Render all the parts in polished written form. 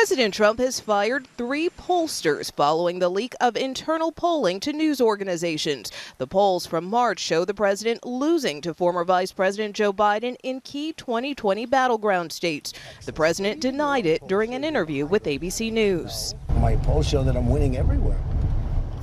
President Trump has fired 3 pollsters following the leak of internal polling to news organizations. The polls from March show the president losing to former Vice President Joe Biden in key 2020 battleground states. The president denied it during an interview with ABC News. My polls show that I'm winning everywhere.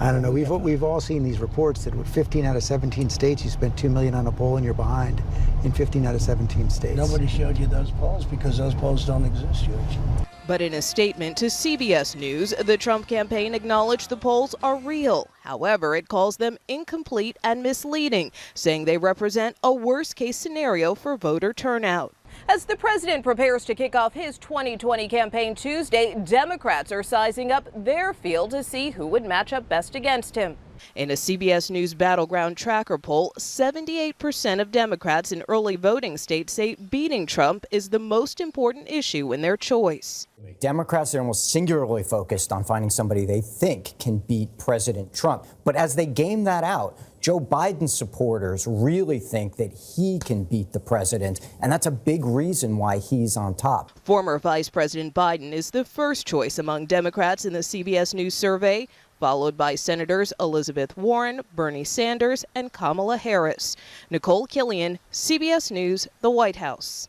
I don't know. We've all seen these reports that with 15 out of 17 states, you spent $2 million on a poll and you're behind in 15 out of 17 states. Nobody showed you those polls because those polls don't exist, George. But in a statement to CBS News, the Trump campaign acknowledged the polls are real. However, it calls them incomplete and misleading, saying they represent a worst-case scenario for voter turnout. As the president prepares to kick off his 2020 campaign Tuesday, Democrats are sizing up their field to see who would match up best against him. In a CBS News Battleground Tracker poll, 78% of Democrats in early voting states say beating Trump is the most important issue in their choice. Democrats are almost singularly focused on finding somebody they think can beat President Trump. But as they game that out, Joe Biden's supporters really think that he can beat the president, and that's a big reason why he's on top. Former Vice President Biden is the first choice among Democrats in the CBS News survey, followed by Senators Elizabeth Warren, Bernie Sanders, and Kamala Harris. Nicole Killian, CBS News, the White House.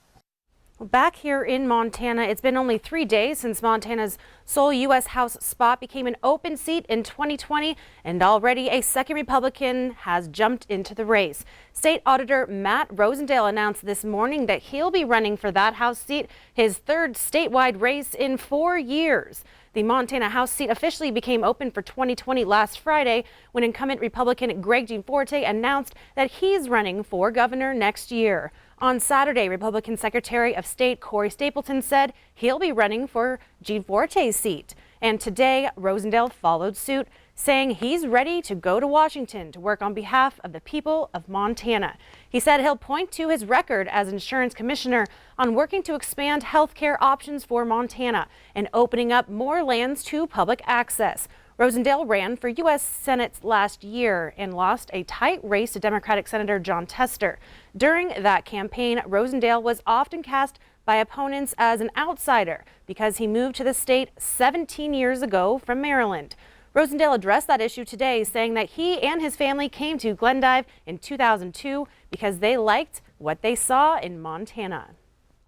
Back here in Montana, it's been only 3 days since Montana's sole U.S. House spot became an open seat in 2020, and already a second Republican has jumped into the race. State Auditor Matt Rosendale announced this morning that he'll be running for that House seat, his third statewide race in 4 years. The Montana House seat officially became open for 2020 last Friday when incumbent Republican Greg Gianforte announced that he's running for governor next year. On Saturday, Republican Secretary of State Corey Stapleton said he'll be running for Gianforte's seat. And today, Rosendale followed suit, saying he's ready to go to Washington to work on behalf of the people of Montana. He said he'll point to his record as insurance commissioner on working to expand health care options for Montana and opening up more lands to public access. Rosendale ran for U.S. Senate last year and lost a tight race to Democratic Senator Jon Tester. During that campaign, Rosendale was often cast by opponents as an outsider because he moved to the state 17 years ago from Maryland. Rosendale addressed that issue today, saying that he and his family came to Glendive in 2002 because they liked what they saw in Montana.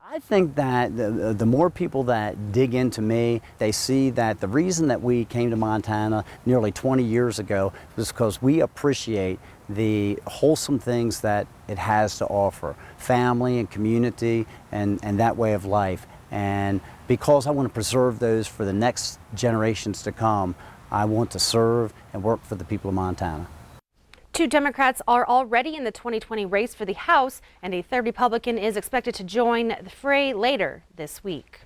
I think that the more people that dig into me, they see that the reason that we came to Montana nearly 20 years ago was because we appreciate the wholesome things that it has to offer, family and community and that way of life. And because I want to preserve those for the next generations to come, I want to serve and work for the people of Montana. 2 Democrats are already in the 2020 race for the House, and a third Republican is expected to join the fray later this week.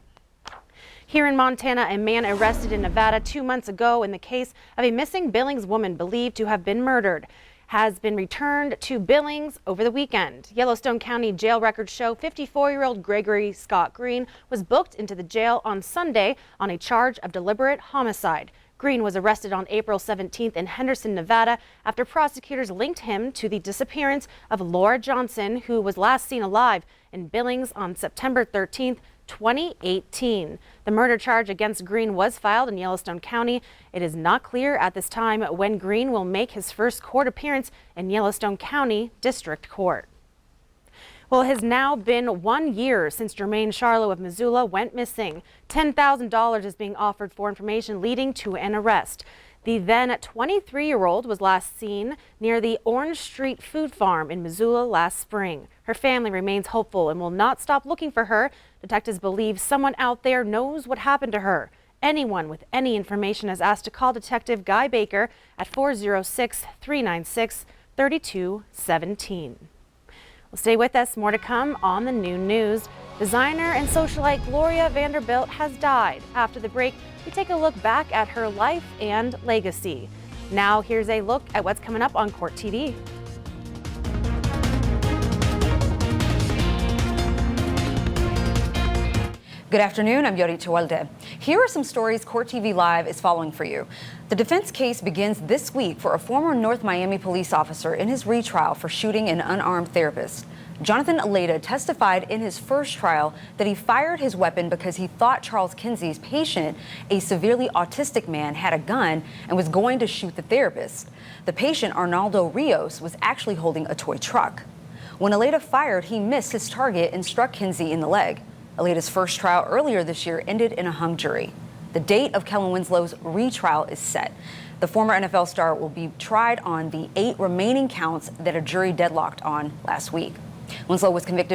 Here in Montana, a man arrested in Nevada 2 months ago in the case of a missing Billings woman believed to have been murdered has been returned to Billings over the weekend. Yellowstone County jail records show 54-year-old Gregory Scott Green was booked into the jail on Sunday on a charge of deliberate homicide. Green was arrested on April 17th in Henderson, Nevada, after prosecutors linked him to the disappearance of Laura Johnson, who was last seen alive in Billings on September 13th, 2018. The murder charge against Green was filed in Yellowstone County. It is not clear at this time when Green will make his first court appearance in Yellowstone County District Court. Well, it has now been 1 year since Jermaine Charlo of Missoula went missing. $10,000 is being offered for information leading to an arrest. The then 23-year-old was last seen near the Orange Street Food Farm in Missoula last spring. Her family remains hopeful and will not stop looking for her. Detectives believe someone out there knows what happened to her. Anyone with any information is asked to call Detective Guy Baker at 406-396-3217. Well, stay with us. More to come on the Noon News. Designer and socialite Gloria Vanderbilt has died. After the break, we take a look back at her life and legacy. Now, here's a look at what's coming up on Court TV. Good afternoon, I'm Yori Chewalde. Here are some stories Court TV Live is following for you. The defense case begins this week for a former North Miami police officer in his retrial for shooting an unarmed therapist. Jonathan Aleda testified in his first trial that he fired his weapon because he thought Charles Kinsey's patient, a severely autistic man, had a gun and was going to shoot the therapist. The patient, Arnaldo Rios, was actually holding a toy truck. When Aleda fired, he missed his target and struck Kinsey in the leg. Aleda's first trial earlier this year ended in a hung jury. The date of Kellen Winslow's retrial is set. The former NFL star will be tried on the 8 remaining counts that a jury deadlocked on last week. Winslow was convicted